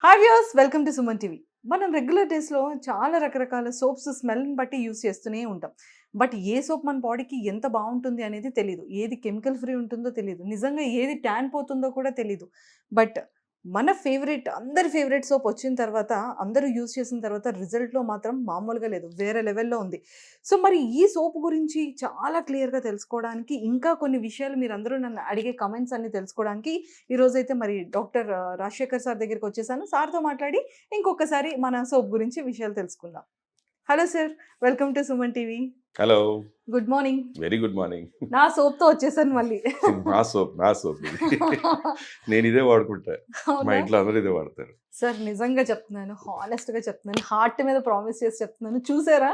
Hi viewers, welcome to Suman TV. మనం regular డేస్లో చాలా రకరకాల సోప్స్ స్మెల్ని బట్టి యూస్ చేస్తూనే ఉంటాం. బట్ ఏ సోప్ మన బాడీకి ఎంత బాగుంటుంది అనేది తెలీదు. ఏది కెమికల్ ఫ్రీ ఉంటుందో తెలీదు. నిజంగా ఏది ట్యాన్ పోతుందో కూడా తెలీదు. బట్ మన ఫేవరెట్, అందరి ఫేవరెట్ సోప్ వచ్చిన తర్వాత, అందరూ యూజ్ చేసిన తర్వాత రిజల్ట్‌లో మాత్రం మామూలుగా లేదు. వేరే లెవెల్‌లో ఉంది. సో, మరి ఈ సోప్ గురించి చాలా క్లియర్‌గా తెలుసుకోవడానికి, ఇంకా కొన్ని విషయాలు మీరందరూ నన్ను అడిగే కామెంట్స్ అన్నీ తెలుసుకోవడానికి ఈరోజైతే మరి డాక్టర్ రాజశేఖర్ సార్ దగ్గరికొచ్చేసాను. సార్‌తో మాట్లాడి ఇంకొకసారి మన సోప్ గురించి విషయాలు తెలుసుకుందాం. Hello sir, welcome to Suman TV. Hello. Good morning. Very good morning. నా సోప్‌తో వచ్చేసాను మళ్ళీ. నా సోప్ ఇది. నేను ఇదే వాడుకుంటా. మా అవునా? ఇంట్లో అందరూ ఇదే వాడతారు. సార్ నిజంగా చెప్తున్నాను, హానెస్ట్‌గా చెప్తున్నాను. హార్ట్ మీద ప్రామిస్ చేసి చెప్తున్నాను. చూసారా?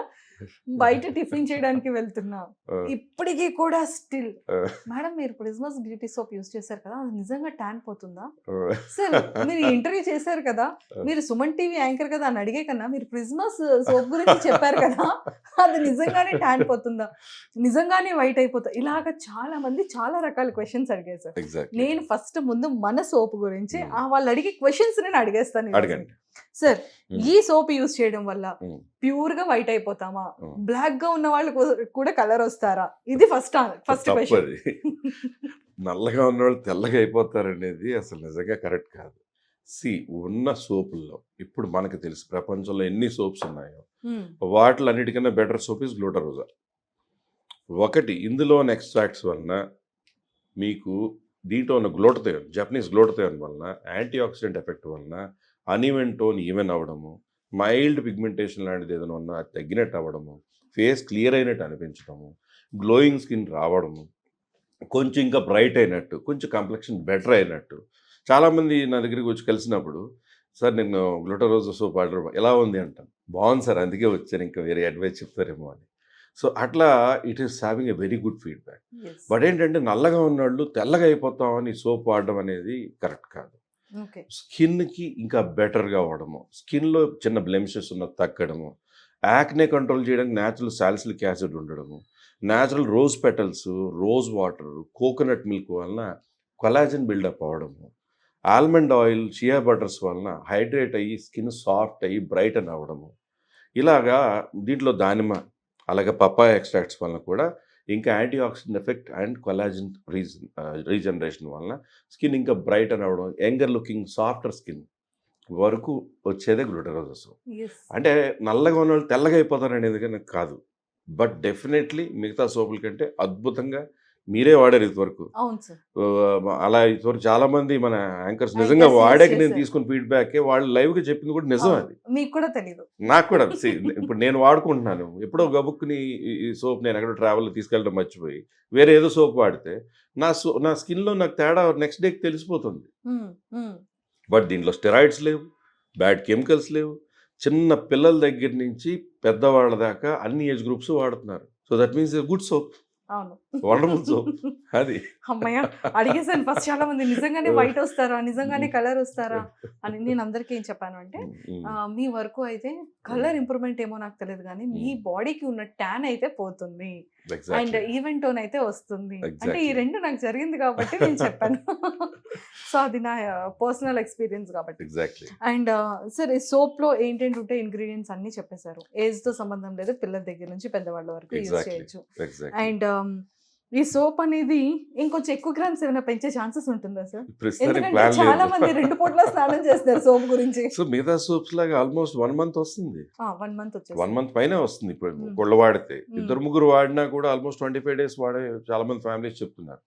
బయట టిఫిన్ చేయడానికి వెళ్తున్నా. ఆ, ఇప్పటికి కూడా స్టిల్ ఆ, మేడం మీరు ప్రిజ్మస్ బ్యూటీ సోప్ యూజ్ చేశారు కదా! అది నిజంగా ట్యాన్ పోతుందా? ఆ. సార్ మీరు ఇంటర్వ్యూ చేశారు కదా! మీరు సుమన్ టీవీ యాంకర్ కదా అని అడిగే కన్నా మీరు ప్రిజ్మస్ సోప్ గురించి చెప్పారు కదా! అది నిజంగానే ట్యాన్ పోతుందా? నిజంగానే వైట్ అయిపోతా? ఇలాగ చాలా మంది చాలా రకాల క్వెషన్స్ అడిగారు సార్. Exactly. నేను ఫస్ట్ ముందు మన సోప్ గురించి Hmm. వాళ్ళు అడిగే క్వెషన్స్ నేను అడిగేస్తాను ఈరోజు. అడగండి. Sir Hmm. ఈ సోప్ యూజ్ చేయడం వల్ల Hmm. ప్యూర్ గా వైట్ అయిపోతామా? Hmm. బ్లాక్ గా ఉన్న వాళ్ళు కూడా కలర్ వస్తారా? ఇది ఫస్ట్ తప్పు క్వశ్చన్. అది. నల్లగా ఉన్నవాళ్ళు తెల్లగా అయిపోతారు అనేది అసలు నిజంగా కరెక్ట్ కాదు. ఉన్న సోపుల్లో ఇప్పుడు మనకు తెలుసు ప్రపంచంలో ఎన్ని సోప్స్ ఉన్నాయో వాటిలో అన్నిటికన్నా బెటర్ సోప్ ఇస్ గ్లూటరోజా. ఒకటి ఇందులో ఉన్న ఎక్స్ట్రాక్ట్స్ వలన మీకు దీంట్లో ఉన్న గ్లూటథయోన్, జపనీస్ గ్లూటథయోన్ వలన యాంటీ ఆక్సిడెంట్ ఎఫెక్ట్ వలన అన్ఈవెన్ టోన్ ఈవెన్ అవ్వడము, మైల్డ్ పిగ్మెంటేషన్ లాంటిది ఏదైనా ఉన్నా అది తగ్గినట్టు అవ్వడము, ఫేస్ క్లియర్ అయినట్టు అనిపించడము, గ్లోయింగ్ స్కిన్ రావడము, కొంచెం ఇంకా బ్రైట్ అయినట్టు, కొంచెం కాంప్లెక్షన్ బెటర్ అయినట్టు. చాలామంది నా దగ్గరికి వచ్చి కలిసినప్పుడు, సార్ నేను గ్లూటరోజా సోప్ ఆర్డర్ ఎలా ఉంది అంటాను. బాగుంది సార్, అందుకే వచ్చాను, ఇంకా వేరే అడ్వైస్ చెప్తారేమో అని. సో అట్లా it is having a very good feedback. But ఏంటంటే నల్లగా ఉన్నవాళ్ళు తెల్లగా అయిపోతామని సోప్ వాడడం అనేది కరెక్ట్ కాదు. ఓకే. స్కిన్కి ఇంకా బెటర్గా అవ్వడము, స్కిన్లో చిన్న బ్లెమిషెస్ ఉన్న తగ్గడము, యాక్నే కంట్రోల్ చేయడానికి న్యాచురల్ సాలిసిలిక్ యాసిడ్ ఉండడము, natural rose petals, rose water, coconut milk వలన కొలాజన్ బిల్డప్ అవ్వడము, ఆల్మండ్ ఆయిల్, షియా బటర్స్ వలన హైడ్రేట్ అయ్యి స్కిన్ సాఫ్ట్ అయ్యి బ్రైటన్ అవ్వడము, ఇలాగా దీంట్లో దానిమ్మ అలాగే పప్పాయ ఎక్స్ట్రాక్ట్స్ వలన కూడా ఇంకా anti oxidant effect and collagen regeneration వలన స్కిన్ ఇంకా బ్రైట్ అని అవ్వడం, యంగర్ లుకింగ్ సాఫ్టర్ స్కిన్ వరకు వచ్చేదే గ్లూటరోజా సోప్. అంటే నల్లగా ఉన్న వాళ్ళు తెల్లగా అయిపోతారు అనేది కానీ కాదు. బట్ డెఫినెట్లీ మిగతా సోపుల కంటే అద్భుతంగా మీరే వాడారు ఇదివరకు. అవును సార్. అలా ఇదివరకు చాలా మంది మన యాంకర్స్ నిజంగా Anchors use వాడాక నేను చేశారు. తీసుకున్న ఫీడ్బ్యాక్ వాళ్ళు లైవ్గా చెప్పింది కూడా నిజం అవును. అది. మీకు కూడా తెలీదు. నాకు కూడా ఇప్పుడు నేను వాడుకుంటున్నాను. ఎప్పుడో గబుక్కుని ఈ సోప్ నేను ఎక్కడో ట్రావెల్లో తీసుకెళ్ళడం మర్చిపోయి వేరే ఏదో సోప్ వాడితే నా స్కిన్లో నాకు తేడా నెక్స్ట్ డేకి తెలిసిపోతుంది. మ్మ్, మ్మ్. బట్ దీంట్లో స్టెరాయిడ్స్ లేవు, బ్యాడ్ కెమికల్స్ లేవు. చిన్న పిల్లల దగ్గర నుంచి పెద్దవాళ్ళ దాకా అన్ని ఏజ్ గ్రూప్స్ వాడుతున్నారు. So that means good soap, అవును. వండర్ఫుల్ సోప్ అది. అమ్మయ్య, అడిగేసాను ఫస్ట్ చాలా మంది నిజంగానే వైట్ వస్తారా, నిజంగానే కలర్ వస్తారా అని. నేను అందరికీ ఏం చెప్పాను అంటే మీ వరకు అయితే కలర్ ఇంప్రూవ్మెంట్ ఏమో నాకు తెలియదు కానీ మీ బాడీకి ఉన్న ట్యాన్ అయితే పోతుంది అండ్ ఎగ్జాక్ట్లీ ఈవెన్ టోన్ అయితే వస్తుంది. అంటే ఈ ఎగ్జాక్ట్లీ రెండు నాకు జరిగింది కాబట్టి నేను చెప్పాను. సో అది నా పర్సనల్ ఎక్స్పీరియన్స్ కాబట్టి. ఎగ్జాక్ట్లీ అండ్ సార్ ఈ సోప్లో ఏంటంటే ఉంటే ఇంగ్రీడియంట్స్ అన్నీ చెప్పేశారు. ఏజ్తో సంబంధం లేదు, పిల్లల దగ్గర నుంచి పెద్దవాళ్ళ వరకు యూజ్ ఎగ్జాక్ట్లీ చేయొచ్చు. ఎగ్జాక్ట్లీ అండ్ ఈ సోప్ అనేది ఇంకొంచెం ఎక్కువ గ్రామ్స్ ఏమైనా పెంచే ఛాన్సెస్ ఉంటుందా సార్? ప్రస్తుతానికి ఎందుకంటే ప్లాన్ చాలా మంది లేదు. 2 పూట్ల స్నానం చేస్తారు సోప్ గురించి. సో మిగతా సోప్స్ లాగా ఆల్మోస్ట్ 1 మంత్ వస్తుంది. 1 మంత్ 1 వచ్చేసి మంత్ పైనే వస్తుంది. ఇప్పుడు మ్మ్. ఒకళ్ళు వాడితే మ్మ్. ఇద్దరు ముగ్గురు వాడినా కూడా ఆల్మోస్ట్ 25 days వాడే చాలా మంది ఫ్యామిలీస్ చెప్తున్నారు.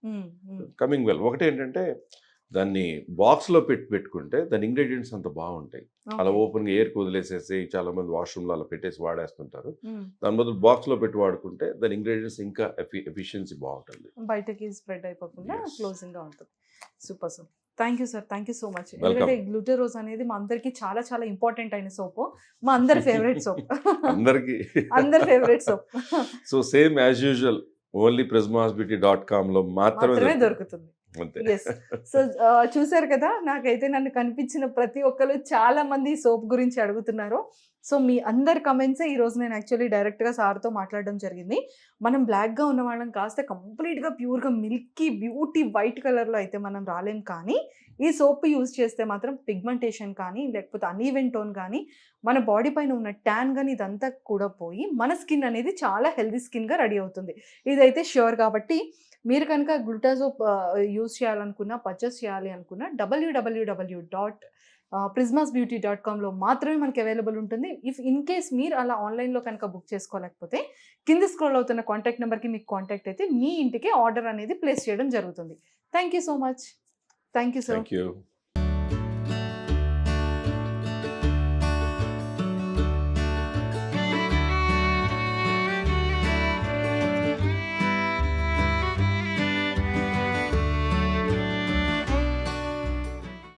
Coming well. ఒకటి ఏంటంటే దాన్ని బాక్స్లో పెట్టుకుంటే దాని ఇంగ్రీడియంట్స్ అంత బాగుంటాయి. అలా ఓపెన్గా ఎయిర్కి వదిలేసేసి చాలా మంది వాష్రూమ్లో అలా పెట్టేసి వాడేస్తుంటారు. దాని బదులు బాక్స్లో పెట్టి వాడుకుంటే దాని ఇంగ్రీడియంట్స్ ఇంకా ఎఫిషియన్సీ బాగుంటుంది. బయటకి స్ప్రెడ్ అయిపోకుండా Yes. క్లోజింగ్ గా ఉంటుంది. Super sir, thank you sir, thank you so much. Welcome. ఎందుకంటే గ్లూటరోజ్ అనేది మా అందరికి చాలా చాలా ఇంపార్టెంట్ అయిన సోప్, మా అందరి ఫేవరెట్ సోప్. అందరికీ అందరి favourite soap so same as usual only prismasbeauty.com లో మాత్రమే మాత్రమే దొరుకుతుంది. దొరుకుతుంది. అంతే. ఎస్. సో చూసారు కదా, నాకైతే నన్ను కనిపించిన ప్రతి ఒక్కరు చాలా మంది సోప్ గురించి అడుగుతున్నారు. సో మీ అందరి కమెంట్సే ఈరోజు నేను యాక్చువల్లీ డైరెక్ట్గా సార్తో మాట్లాడడం జరిగింది. మనం బ్లాక్గా ఉన్న వాళ్ళం కాస్త కంప్లీట్గా ప్యూర్గా మిల్కీ బ్యూటీ వైట్ కలర్లో అయితే మనం రాలేం, కానీ ఈ సోప్ యూజ్ చేస్తే మాత్రం పిగ్మెంటేషన్ కానీ లేకపోతే అన్ఈవెన్ టోన్ కానీ మన బాడీ పైన ఉన్న ట్యాన్ కానీ ఇదంతా కూడా పోయి మన స్కిన్ అనేది చాలా హెల్దీ స్కిన్గా రెడీ అవుతుంది. ఇదైతే ష్యూర్. కాబట్టి మీరు కనుక గ్లూటాసోప్ యూజ్ చేయాలనుకున్నా, పర్చేస్ చేయాలి అనుకున్నా www.prismasbeauty.comలో మాత్రమే మనకి అవైలబుల్ ఉంటుంది. ఇఫ్ ఇన్ కేస్ మీరు అలా ఆన్లైన్లో కనుక బుక్ చేసుకోలేకపోతే కింద స్క్రోల్ అవుతున్న కాంటాక్ట్ నెంబర్కి మీకు కాంటాక్ట్ అయితే మీ ఇంటికి ఆర్డర్ అనేది ప్లేస్ చేయడం జరుగుతుంది. Thank you so much. Thank you sir. Thank you.